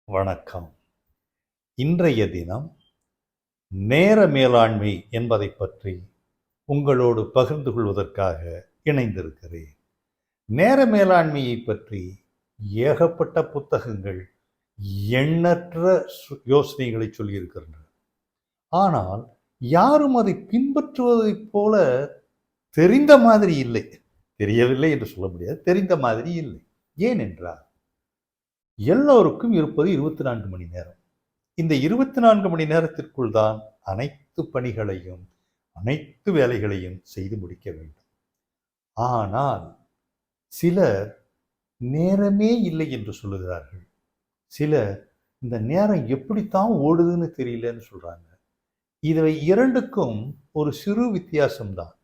வணக்கம். இன்றைய தினம் நேர மேலாண்மை என்பதை பற்றி உங்களோடு பகிர்ந்து கொள்வதற்காக இணைந்திருக்கிறேன். நேர மேலாண்மையை பற்றி ஏகப்பட்ட புத்தகங்கள் எண்ணற்ற யோசனைகளை சொல்லியிருக்கின்றன. ஆனால் யாரும் அதை பின்பற்றுவதைப் போல தெரிந்த மாதிரி இல்லை. தெரியவில்லை என்று சொல்ல முடியாது, தெரிந்த மாதிரி இல்லை. ஏனென்றால் எல்லோருக்கும் இருப்பது 24 மணி நேரம். இந்த 24 மணி நேரத்திற்குள் தான் அனைத்து பணிகளையும் அனைத்து வேலைகளையும் செய்து முடிக்க வேண்டும். ஆனால் சிலர் நேரமே இல்லை என்று சொல்லுகிறார்கள். சிலர் இந்த நேரம் எப்படித்தான் ஓடுதுன்னு தெரியலன்னு சொல்றாங்க. இவை இரண்டுக்கும் ஒரு சிறு வித்தியாசம்தான்.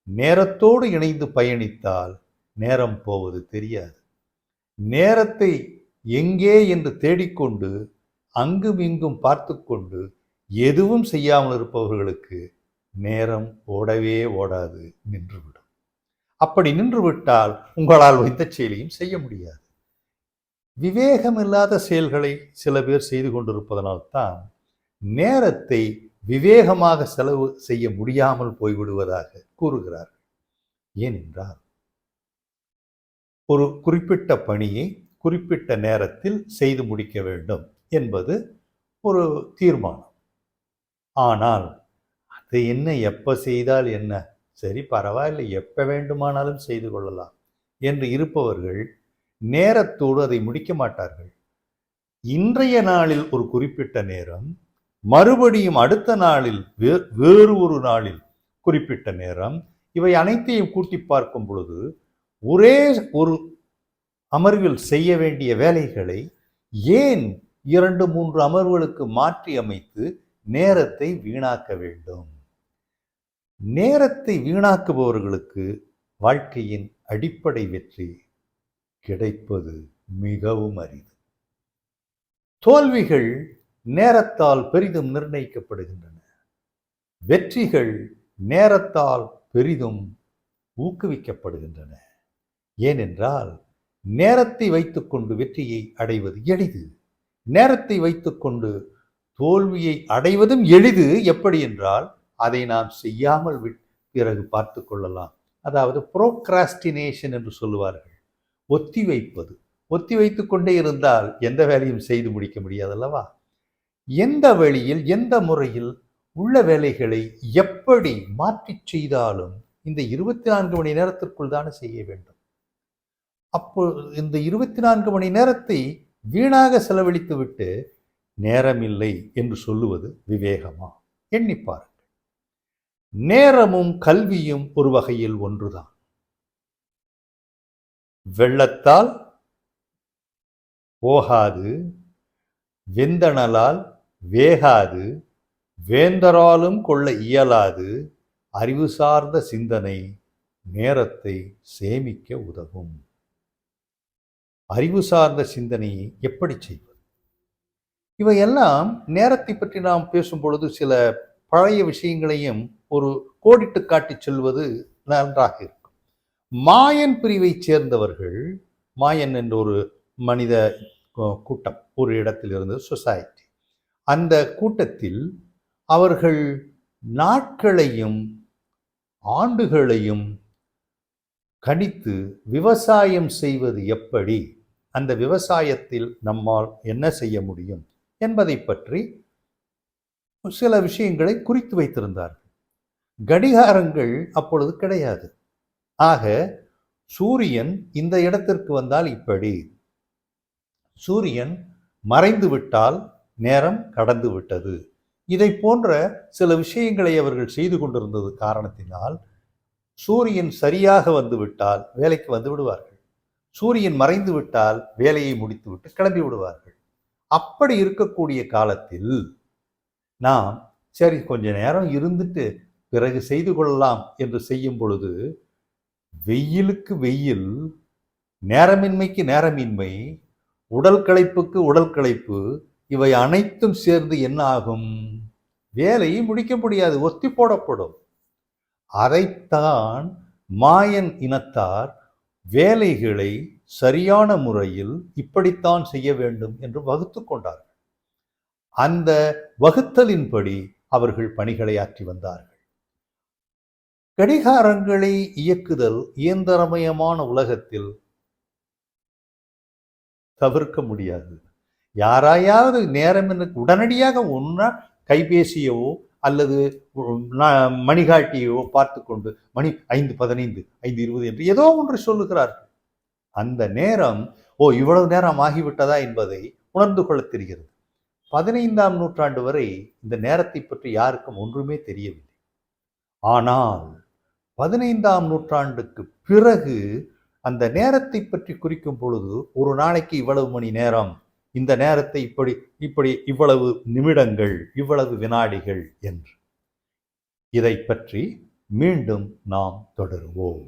நேரத்தோடு இணைந்து பயணித்தால் நேரம் போவது தெரியாது. நேரத்தை எங்கே என்று தேடிக்கொண்டு அங்கும் இங்கும் பார்த்து கொண்டு எதுவும் செய்யாமல் இருப்பவர்களுக்கு நேரம் ஓடவே ஓடாது, நின்றுவிடும். அப்படி நின்றுவிட்டால் உங்களால் வைத்த செயலையும் செய்ய முடியாது. விவேகமில்லாத செயல்களை சில பேர் செய்து கொண்டிருப்பதனால்தான் நேரத்தை விவேகமாக செலவு செய்ய முடியாமல் போய்விடுவதாக கூறுகிறார்கள். ஏனென்றால் ஒரு குறிப்பிட்ட பணியை குறிப்பிட்ட நேரத்தில் செய்து முடிக்க வேண்டும் என்பது ஒரு தீர்மானம். ஆனால் அது என்ன, எப்ப செய்தால் என்ன, சரி பரவாயில்லை, எப்ப வேண்டுமானாலும் செய்து கொள்ளலாம் என்று இருப்பவர்கள் நேரத்தோடு அதை முடிக்க மாட்டார்கள். இன்றைய நாளில் ஒரு குறிப்பிட்ட நேரம், மறுபடியும் அடுத்த நாளில் வேறு ஒரு நாளில் குறிப்பிட்ட நேரம், இவை அனைத்தையும் கூட்டி பார்க்கும் பொழுது ஒரே ஒரு அமர்வில் செய்ய வேண்டிய வேலைகளை ஏன் 2-3 அமர்வுகளுக்கு மாற்றி அமைத்து நேரத்தை வீணாக்க வேண்டும்? நேரத்தை வீணாக்குபவர்களுக்கு வாழ்க்கையின் அடிப்படை வெற்றி கிடைப்பது மிகவும் அரிது. தோல்விகள் நேரத்தால் பெரிதும் நிர்ணயிக்கப்படுகின்றன. வெற்றிகள் நேரத்தால் பெரிதும் ஊக்குவிக்கப்படுகின்றன. ஏனென்றால் நேரத்தை வைத்துக்கொண்டு வெற்றியை அடைவது எளிது. நேரத்தை வைத்துக்கொண்டு தோல்வியை அடைவதும் எளிது. எப்படி என்றால் அதை நாம் செய்யாமல் பிறகு பார்த்து கொள்ளலாம். அதாவது புரோக்ராஸ்டினேஷன் என்று சொல்லுவார்கள். ஒத்தி வைப்பது. ஒத்தி வைத்து கொண்டே இருந்தால் எந்த வேலையும் செய்து முடிக்க முடியாதல்லவா? எந்த வழியில் எந்த முறையில் உள்ள வேலைகளை எப்படி மாற்றி செய்தாலும் இந்த 24 மணி நேரத்திற்குள் தானே செய்ய வேண்டும். அப்போ இந்த 24 மணி நேரத்தை வீணாக செலவழித்து விட்டு நேரமில்லை என்று சொல்லுவது விவேகமா? எண்ணி பாருங்கள். நேரமும் கல்வியும் ஒரு வகையில் ஒன்றுதான். வெள்ளத்தால் போகாது, வெந்தணலால் வேகாது, வேந்தராலும் கொள்ள இயலாது, அறிவு சார்ந்த சிந்தனை நேரத்தை சேமிக்க உதவும். அறிவு சார்ந்த சிந்தனையை எப்படி செய்வது? இவையெல்லாம் நேரத்தை பற்றி நாம் பேசும் பொழுது சில பழைய விஷயங்களையும் ஒரு கோடிட்டு காட்டி சொல்வது நன்றாக இருக்கும். மாயன் பிரிவைச் சேர்ந்தவர்கள், மாயன் என்ற ஒரு மனித கூட்டம் ஒரு இடத்தில் இருந்தது, சொசைட்டி. அந்த கூட்டத்தில் அவர்கள் நாட்களையும் ஆண்டுகளையும் கணித்து விவசாயம் செய்வது எப்படி, அந்த விவசாயத்தில் நம்மால் என்ன செய்ய முடியும் என்பதை பற்றி சில விஷயங்களை குறித்து வைத்திருந்தார்கள். கடிகாரங்கள் அப்பொழுது கிடையாது. ஆக சூரியன் இந்த இடத்திற்கு வந்தால் இப்படி, சூரியன் மறைந்து விட்டால் நேரம் கடந்து விட்டது, இதை போன்ற சில விஷயங்களை அவர்கள் செய்து கொண்டிருந்தது காரணத்தினால் சூரியன் சரியாக வந்து விட்டால் வேலைக்கு வந்து விடுவார்கள். சூரியன் மறைந்து விட்டால் வேலையை முடித்துவிட்டு கிளம்பி விடுவார்கள். அப்படி இருக்கக்கூடிய காலத்தில் நாம் சரி கொஞ்ச நேரம் இருந்துட்டு பிறகு செய்து கொள்ளலாம் என்று செய்யும் பொழுது வெயிலுக்கு வெயில், நேரமின்மைக்கு நேரமின்மை, உடல் களைப்புக்கு உடல் களைப்பு, இவை அனைத்தும் சேர்ந்து என்ன ஆகும்? வேலையை முடிக்க முடியாது, ஒத்தி போடப்படும். அதைத்தான் மாயன் இனத்தார் வேலைகளை சரியான முறையில் இப்படித்தான் செய்ய வேண்டும் என்று வகுத்து கொண்டார்கள். அந்த வகுத்தலின்படி அவர்கள் பணிகளை ஆற்றி வந்தார்கள். கடிகாரங்களை இயக்குதல் இயந்திரமயமான உலகத்தில் தவிர்க்க முடியாது. யாராயாவது நேரம் உடனடியாக ஒன்றா கைபேசியவோ அல்லது மணிகாட்டியோ பார்த்து கொண்டு மணி 5:15 5:20 என்று ஏதோ ஒன்று சொல்லுகிறார்கள். அந்த நேரம் இவ்வளவு நேரம் ஆகிவிட்டதா என்பதை உணர்ந்து கொள்ள தெரிகிறது. 15ஆம் நூற்றாண்டு வரை இந்த நேரத்தை பற்றி யாருக்கும் ஒன்றுமே தெரியவில்லை. ஆனால் 15ஆம் நூற்றாண்டுக்கு பிறகு அந்த நேரத்தை பற்றி குறிக்கும் பொழுது ஒரு நாளைக்கு இவ்வளவு மணி நேரம், இந்த நேரத்தை இப்படி இவ்வளவு நிமிடங்கள், இவ்வளவு வினாடிகள் என்று. இதை பற்றி மீண்டும் நாம் தொடருவோம்.